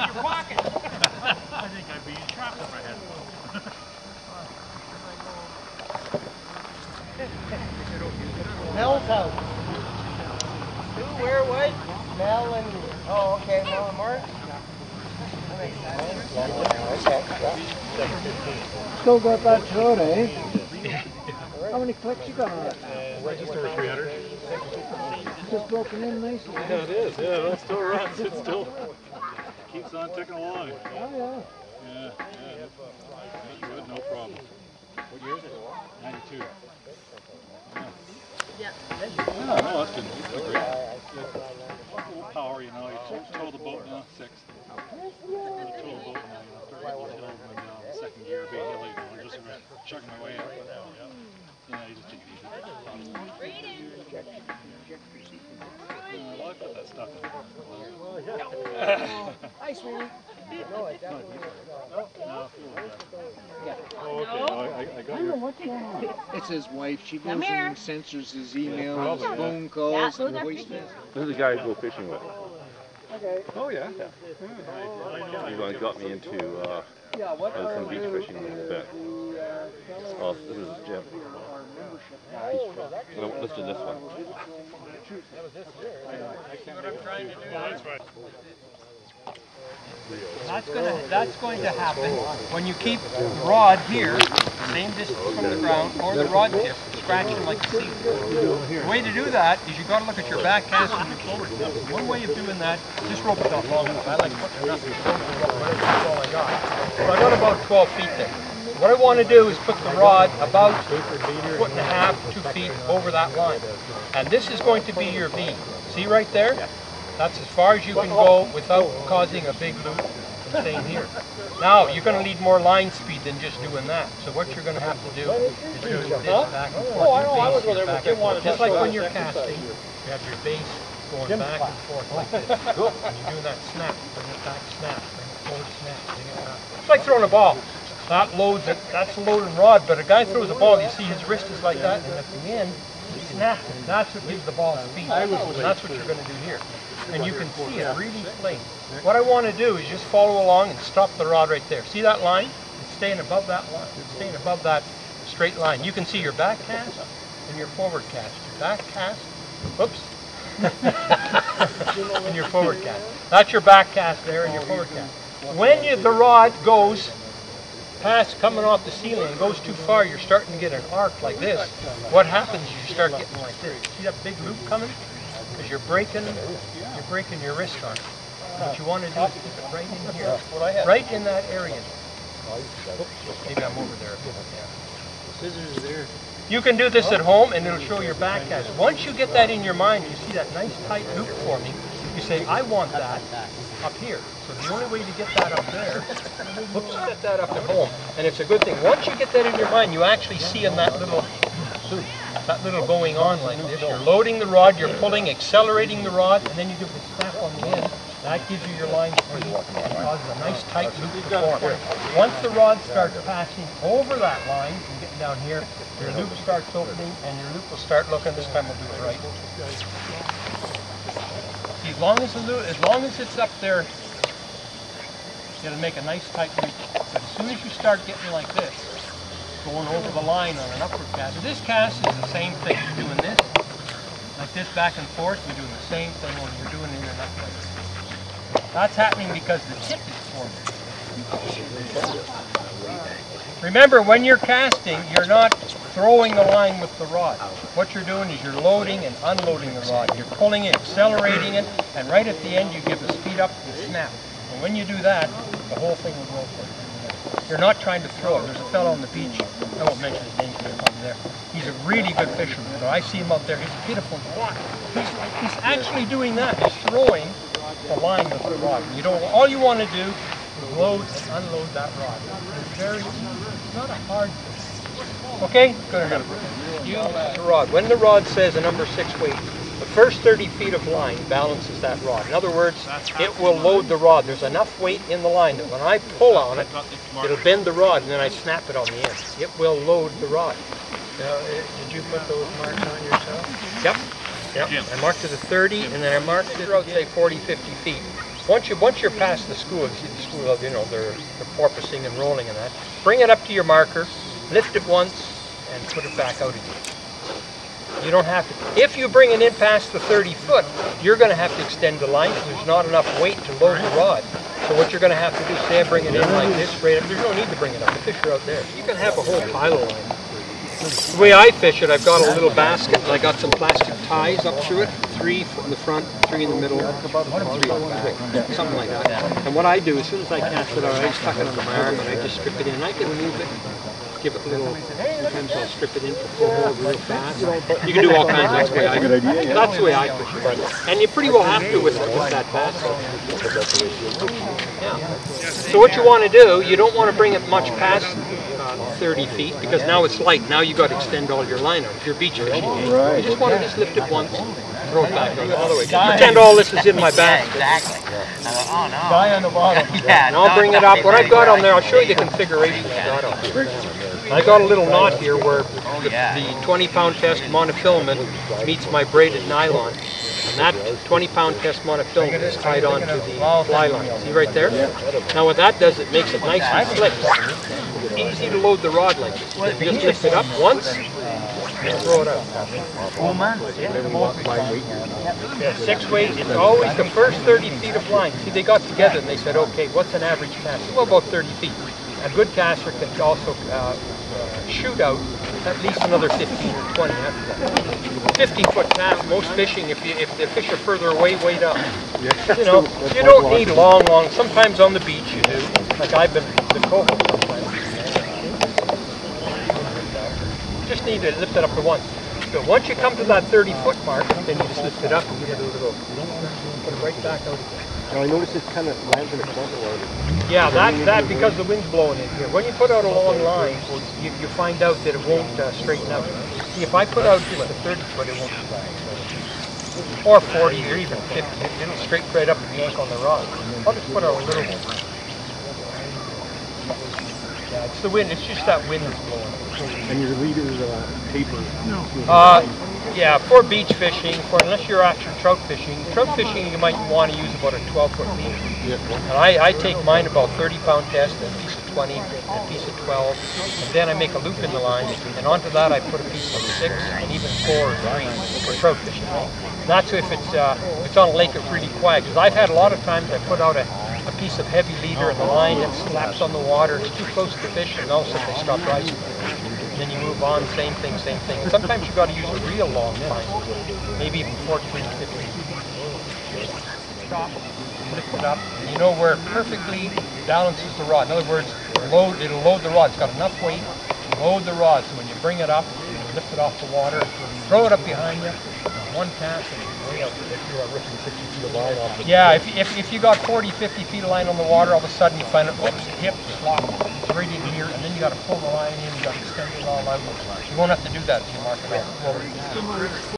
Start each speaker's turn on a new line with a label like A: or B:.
A: in your pocket. I think I'd be in shock if I had one.
B: Mel's house. Who, where, what? Mel and... Oh, okay, Mel and Mark?
C: Still got that throat, eh? How many clicks you got on it?
A: Just over 300.
C: Just broken in nicely.
A: Yeah, it is. Yeah, that still runs. It still keeps on ticking along.
C: Oh,
A: Yeah. Good, no problem. What year is it? 92.
D: Yeah.
A: No, that's been great. A little power, you know. You tow the boat now, 6. You tow the boat now, you know, start getting those hills and down the second gear, big hilly, you know, just chugging my way up. Yeah, you just take it easy. Well, I put that stuff in.
B: Hi, sweetie. No, I definitely
A: I got your...
C: what's going on? It's his wife. She goes and censors his emails, phone calls, and voicemails.
E: This is the guy I go fishing with.
C: Okay.
A: Oh, yeah?
E: He's the one who got me into some beach fishing in Quebec. Oh, this is Jim. Let's do this one.
F: That's going to happen when you keep the rod here, same distance from the ground, or the rod tip, scratching like a seal. The way to do that is you've got to look at your back cast and your forward cast. One way of doing that, just rope it not long enough. I like putting enough that's all I got. So I got about 12 feet there. What I want to do is put the rod about a foot and a half, 2 feet over that line. And this is going to be your V. See right there? That's as far as you can go without causing a big loop and staying here. Now, you're going to need more line speed than just doing that. So what you're going to have to do is do this back and forth. Just like when you're casting, you have your base going back and forth like this. And you're doing that snap, bring it back, snap, bring it forward, snap, bring it back. It's like throwing a ball. That loads it, that's a loading rod, but a guy throws a ball, you see his wrist is like that, and at the end, he snaps it. That's what gives the ball speed. And that's what you're going to do here. And you can see it really plain. What I want to do is just follow along and stop the rod right there. See that line? It's staying above that line. It's staying above that straight line. You can see your back cast and your forward cast. Your back cast, whoops, and your forward cast. That's your back cast there and your forward cast. When the rod goes past coming off the ceiling and goes too far, you're starting to get an arc like this. What happens is you start getting like this. See that big loop coming? Because you're breaking your wrist on it. What you want to do is keep it right in here, right in that area. Oops, maybe I'm over there.
B: Scissors there.
F: You can do this at home and it'll show your back cast. Once you get that in your mind, you see that nice tight loop forming, you say, I want that up here. So the only way to get that up there, whoops, set that up at home. And it's a good thing. Once you get that in your mind, you actually see in that little going on like this. You're loading the rod, you're pulling, accelerating the rod, and then you give the snap on the end. That gives you your line speed and causes a nice tight loop to form. Once the rod starts passing over that line and getting down here, your loop starts opening and your loop will start looking. This time we'll do it right. See, as long as it's up there, it'll make a nice tight loop. But as soon as you start getting like this, going over the line on an upward cast. So this cast is the same thing. You're doing this, like this back and forth. You're doing the same thing when you're doing it in an upward. That's happening because the tip is forming. Remember, when you're casting, you're not throwing the line with the rod. What you're doing is you're loading and unloading the rod. You're pulling it, accelerating it, and right at the end you give the speed up and snap. And when you do that, the whole thing will go for it. You're not trying to throw it. There's a fellow on the beach, I won't mention his name because he's there. He's a really good fisherman. So I see him out there, he's pitiful. He's actually doing that. He's throwing the line with the rod. You don't. All you want to do is load and unload that rod. It's not a hard thing. Okay? Good enough. Use the rod. When the rod says a number 6 weight, the first 30 feet of line balances that rod. In other words, it will load the rod. There's enough weight in the line that when I pull on it, it'll bend the rod and then I snap it on the end. It will load the rod. Now, did you put those marks on yourself? Yep. Yep. I marked it at 30 and then I marked it, I would say 40, 50 feet. Once you're past the school, you know, they're porpoising and rolling and that, bring it up to your marker, lift it once, and put it back out again. You don't have to. If you bring it in past the 30 foot, you're going to have to extend the line because there's not enough weight to load the rod. So what you're going to have to do, say I bring it in like this, right up, there's no need to bring it up. The fish are out there. You can have a whole pile of line. The way I fish it, I've got a little basket and I got some plastic ties up through it. 3 in the front, 3 in the middle, 3 on the back, something like that. And what I do, as soon as I cast it out, I just tuck it under my arm and I just strip it in. And I can move it, give it a little, sometimes I'll strip it in for full hold real fast. You can do all kinds, that's the way I fish. That's the way I fish it. And you pretty well have to with that basket. Yeah. So what you want to do, you don't want to bring it much past 30 feet because now it's light. Now you got to extend all your line out. If you're beach fishing, you just want to just lift it once, throw it back on the other way. Just pretend all this is in my basket.
B: Exactly. Oh no.
F: Die on the bottom. Yeah. And I'll bring it up. What I've got on there, I'll show you the configuration I got on here. I got a little knot here where the 20-pound test monofilament meets my braided nylon. And that 20-pound test monofilament is tied onto the fly line. See right there? Now what that does, it makes it nice and slick. Easy to load the rod like this. You just lift it up once and throw it out. Yeah, 6 weights. It's always the first 30 feet of line. See, they got together and they said, okay, what's an average cast? Well, about 30 feet. A good caster can also shoot out at least another 15 or 20 after that. 50-foot cast, most fishing, if the fish are further away, wait up. You know, you don't need long, sometimes on the beach you do. Like I've been the coho sometimes. You just need to lift it up to once. So once you come to that 30-foot mark, then you just lift it up and give it a little, put it right back out again.
D: Now I notice it kind of lands in a corner or
F: yeah, that because the wind's blowing in here. When you put out a long line, you find out that it won't straighten out. See, if I put out just a 30 foot, it won't. Or 40 or even 50, it'll straight right up and yank on the rod. I'll just put out a little one. Yeah, it's the wind. It's just that wind that's blowing.
D: and your leader paper.
F: Yeah, for beach fishing, unless you're actually trout fishing you might want to use about a 12-foot leader. And I take mine about 30-pound test, a piece of 20, a piece of 12, and then I make a loop in the line, and onto that I put a piece of 6 and even 4 or 3 for trout fishing. That's if it's on a lake that's really quiet, because I've had a lot of times I put out a piece of heavy leader and the line that slaps on the water, it's too close to the fish, and all of a sudden they stop rising. Then you move on, same thing. Sometimes you've got to use a real long line, maybe even 14, 15. Stop, lift it up, and you know where it perfectly balances the rod. In other words, it'll load the rod. It's got enough weight to load the rod, so when you bring it up, you lift it off the water, throw it up behind you, one cast, and way out.
D: If you are ripping 60 feet of line off the
F: yeah, if you got 40, 50 feet of line on the water, all of a sudden you find it, oops, hip, slop, it's right in here, and then you got to pull the line in, you got to extend it all out. You won't have to do that if you mark it out.